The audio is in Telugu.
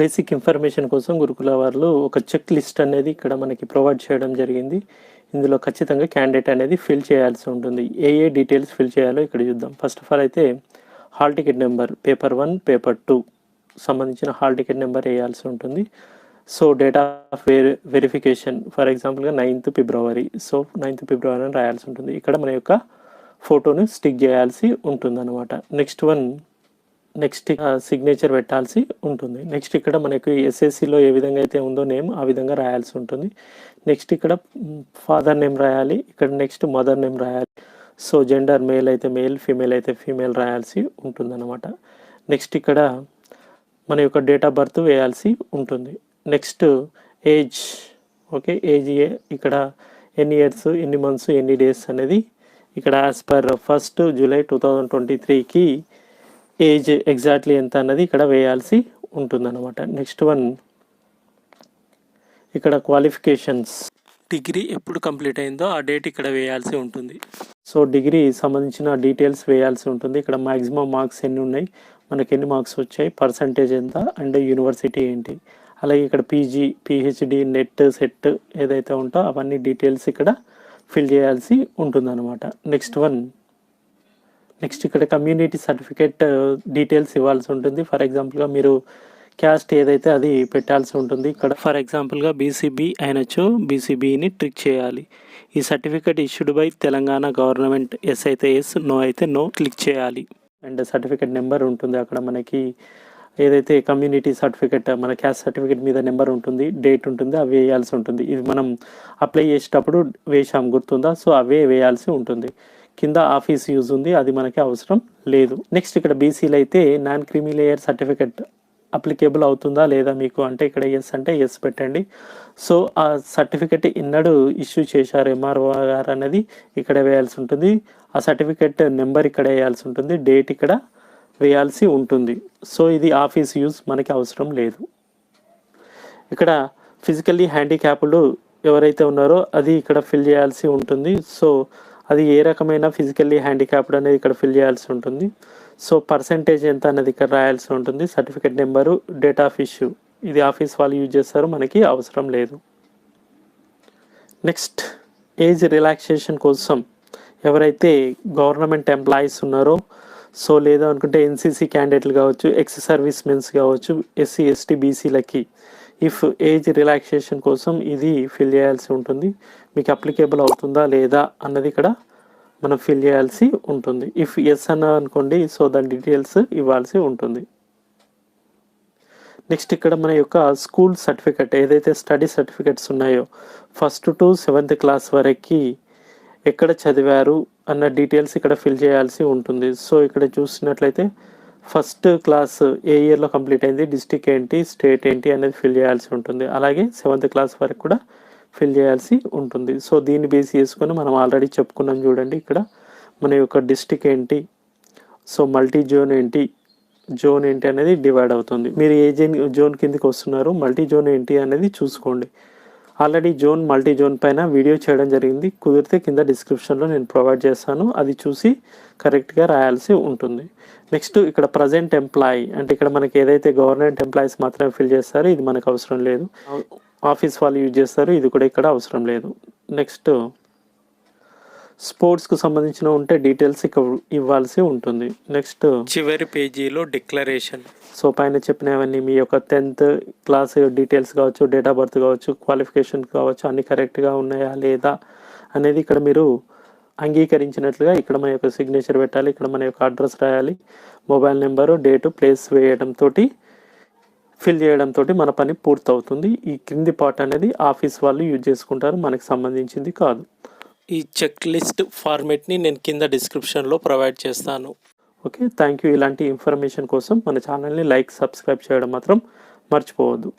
బేసిక్ ఇన్ఫర్మేషన్ కోసం గురుకుల వాళ్ళు ఒక చెక్ లిస్ట్ అనేది ఇక్కడ మనకి ప్రొవైడ్ చేయడం జరిగింది. ఇందులో ఖచ్చితంగా క్యాండిడేట్ అనేది ఫిల్ చేయాల్సి ఉంటుంది. ఏ డీటెయిల్స్ ఫిల్ చేయాలో ఇక్కడ చూద్దాం. ఫస్ట్ ఆఫ్ ఆల్ అయితే hall ticket number paper 1, paper 2 సంబంధించిన హాల్ టికెట్ నెంబర్ వేయాల్సి ఉంటుంది. So date of verification for ఎగ్జాంపుల్గా 9th ఫిబ్రవరి. సో 9th ఫిబ్రవరి అని రాయాల్సి ఉంటుంది. ఇక్కడ మన యొక్క ఫోటోను స్టిక్ చేయాల్సి ఉంటుంది అనమాట. నెక్స్ట్ సిగ్నేచర్ పెట్టాల్సి ఉంటుంది. నెక్స్ట్ ఇక్కడ మనకు ఎస్ఎస్సిలో ఏ విధంగా అయితే ఉందో నేమ్ ఆ విధంగా రాయాల్సి ఉంటుంది. నెక్స్ట్ ఇక్కడ ఫాదర్ నేమ్ రాయాలి. ఇక్కడ నెక్స్ట్ మదర్ నేమ్ రాయాలి. సో జెండర్ మేల్ అయితే మేల్, ఫీమేల్ అయితే ఫీమేల్ రాయాల్సి ఉంటుంది అనమాట. నెక్స్ట్ ఇక్కడ మన యొక్క డేట్ ఆఫ్ బర్త్ వేయాల్సి ఉంటుంది. నెక్స్ట్ ఏజ్, ఓకే, ఏజ్ ఇక్కడ ఎన్ని ఇయర్స్, ఎన్ని మంత్స్, ఎన్ని డేస్ అనేది ఇక్కడ యాజ్ పర్ 1st జూలై 2023కి ఏజ్ ఎగ్జాక్ట్లీ ఎంత అన్నది ఇక్కడ వేయాల్సి ఉంటుందన్నమాట. నెక్స్ట్ ఇక్కడ క్వాలిఫికేషన్స్, డిగ్రీ ఎప్పుడు కంప్లీట్ అయిందో ఆ డేట్ ఇక్కడ వేయాల్సి ఉంటుంది. సో డిగ్రీ సంబంధించిన డీటెయిల్స్ వేయాల్సి ఉంటుంది. ఇక్కడ మ్యాక్సిమం మార్క్స్ ఎన్ని ఉన్నాయి, మనకి ఎన్ని మార్క్స్ వచ్చాయి, పర్సంటేజ్ ఎంత, అండ్ యూనివర్సిటీ ఏంటి, అలాగే ఇక్కడ పీజీ, పిహెచ్డి, నెట్, సెట్ ఏదైతే ఉంటో అవన్నీ డీటెయిల్స్ ఇక్కడ ఫిల్ చేయాల్సి ఉంటుందన్నమాట. నెక్స్ట్ ఇక్కడ కమ్యూనిటీ సర్టిఫికేట్ డీటెయిల్స్ ఇవ్వాల్సి ఉంటుంది. ఫర్ ఎగ్జాంపుల్గా మీరు క్యాస్ట్ ఏదైతే అది పెట్టాల్సి ఉంటుంది. ఇక్కడ ఫర్ ఎగ్జాంపుల్గా బీసీబీ అయినచ్చు, బీసీబీని ట్రిక్ చేయాలి. ఈ certificate issued by Telangana government, yes అయితే ఎస్, నో అయితే నో క్లిక్ చేయాలి. అండ్ సర్టిఫికేట్ నెంబర్ ఉంటుంది. అక్కడ మనకి ఏదైతే కమ్యూనిటీ సర్టిఫికేట్, మన క్యాస్ట్ సర్టిఫికేట్ మీద నెంబర్ ఉంటుంది, డేట్ ఉంటుంది, అవి వేయాల్సి ఉంటుంది. ఇది మనం అప్లై చేసేటప్పుడు వేసాం, గుర్తుందా? సో అవే వేయాల్సి ఉంటుంది. కింద ఆఫీస్ యూజ్ ఉంది, అది మనకి అవసరం లేదు. నెక్స్ట్ ఇక్కడ బీసీలో అయితే non creamy layer certificate applicable అవుతుందా లేదా మీకు అంటే ఇక్కడ ఎస్ అంటే ఎస్ పెట్టండి. సో ఆ సర్టిఫికేట్ ఎన్నడూ ఇష్యూ చేశారు ఎంఆర్ఓ గారు అనేది ఇక్కడ వేయాల్సి ఉంటుంది. ఆ సర్టిఫికేట్ నెంబర్ ఇక్కడ వేయాల్సి ఉంటుంది, డేట్ ఇక్కడ వేయాల్సి ఉంటుంది. సో ఇది ఆఫీస్ యూజ్, మనకి అవసరం లేదు. ఇక్కడ ఫిజికల్లీ హ్యాండిక్యాప్డ్ ఎవరైతే ఉన్నారో అది ఇక్కడ ఫిల్ చేయాల్సి ఉంటుంది. సో అది ఏ రకమైన ఫిజికల్లీ హ్యాండిక్యాప్డ్ అనేది ఇక్కడ ఫిల్ చేయాల్సి ఉంటుంది. సో పర్సంటేజ్ ఎంత అనేది ఇక్కడ రాయాల్సి ఉంటుంది. Certificate number, date of issue, ఇది ఆఫీస్ వాళ్ళు యూజ్ చేస్తారు, మనకి అవసరం లేదు. నెక్స్ట్ ఏజ్ రిలాక్సేషన్ కోసం ఎవరైతే గవర్నమెంట్ ఎంప్లాయీస్ ఉన్నారో, సో లేదా అనుకుంటే ఎన్సీసీ క్యాండిడేట్లు కావచ్చు, ఎక్స్ సర్వీస్ మెన్స్ కావచ్చు, ఎస్సీ ఎస్టీ బీసీలకి ఇఫ్ ఏజ్ రిలాక్సేషన్ కోసం ఇది ఫిల్ చేయాల్సి ఉంటుంది. మీకు అప్లికేబుల్ అవుతుందా లేదా అన్నది ఇక్కడ మనం ఫిల్ చేయాల్సి ఉంటుంది. ఇఫ్ ఎస్ అన్న అనుకోండి, సో దాని డీటెయిల్స్ ఇవ్వాల్సి ఉంటుంది. నెక్స్ట్ ఇక్కడ మన యొక్క స్కూల్ సర్టిఫికేట్ ఏదైతే స్టడీ సర్టిఫికేట్స్ ఉన్నాయో 1st to 7th క్లాస్ వరకు ఎక్కడ చదివారు అన్న డీటెయిల్స్ ఇక్కడ ఫిల్ చేయాల్సి ఉంటుంది. సో ఇక్కడ చూసినట్లయితే 1st క్లాస్ ఏ ఇయర్లో కంప్లీట్ అయింది, డిస్ట్రిక్ట్ ఏంటి, స్టేట్ ఏంటి అనేది ఫిల్ చేయాల్సి ఉంటుంది. అలాగే 7th క్లాస్ వరకు కూడా ఫిల్ చేయాల్సి ఉంటుంది. సో దీన్ని బేస్ చేసుకొని మనం ఆల్రెడీ చెప్పుకున్నాం చూడండి. ఇక్కడ మన యొక్క డిస్ట్రిక్ట్ ఏంటి, సో మల్టీ జోన్ ఏంటి, జోన్ ఏంటి అనేది డివైడ్ అవుతుంది. మీరు ఏ జోన్ కిందకి వస్తున్నారు, మల్టీ జోన్ ఏంటి అనేది చూసుకోండి. ఆల్రెడీ మల్టీ జోన్ పైన వీడియో చేయడం జరిగింది, కుదిరితే కింద డిస్క్రిప్షన్లో నేను ప్రొవైడ్ చేస్తాను, అది చూసి కరెక్ట్గా రాయాల్సి ఉంటుంది. నెక్స్ట్ ఇక్కడ ప్రజెంట్ ఎంప్లాయీ అంటే ఇక్కడ మనకి ఏదైతే గవర్నమెంట్ ఎంప్లాయీస్ మాత్రమే ఫిల్ చేస్తారో ఇది మనకు అవసరం లేదు, ఆఫీస్ వాళ్ళు యూజ్ చేస్తారు, ఇది కూడా ఇక్కడ అవసరం లేదు. నెక్స్ట్ స్పోర్ట్స్కు సంబంధించిన ఉంటే డీటెయిల్స్ ఇక్కడ ఇవ్వాల్సి ఉంటుంది. నెక్స్ట్ చివరి పేజీలో డిక్లరేషన్. సో పైన చెప్పినవన్నీ మీ యొక్క 10th క్లాస్ డీటెయిల్స్ కావచ్చు, డేట్ ఆఫ్ బర్త్ కావచ్చు, క్వాలిఫికేషన్ కావచ్చు, అన్ని కరెక్ట్గా ఉన్నాయా లేదా అనేది ఇక్కడ మీరు అంగీకరించినట్లుగా ఇక్కడ మన యొక్క సిగ్నేచర్ పెట్టాలి. ఇక్కడ మన యొక్క అడ్రస్ రాయాలి, మొబైల్ నెంబరు, డేటు, ప్లేస్ వేయడంతో ఫిల్ చేయడంతో మన పని పూర్తవుతుంది. ఈ క్రింది పార్ట్ అనేది ఆఫీస్ వాళ్ళు యూజ్ చేసుకుంటారు, మనకు సంబంధించింది కాదు. ఈ చెక్ లిస్ట్ ఫార్మేట్ని నేను కింద డిస్క్రిప్షన్లో ప్రొవైడ్ చేస్తాను. Okay, thank you. ఇలాంటి ఇన్ఫర్మేషన్ కోసం మన ఛానల్ని లైక్, సబ్స్క్రైబ్ చేయడం మాత్రం మర్చిపోవద్దు.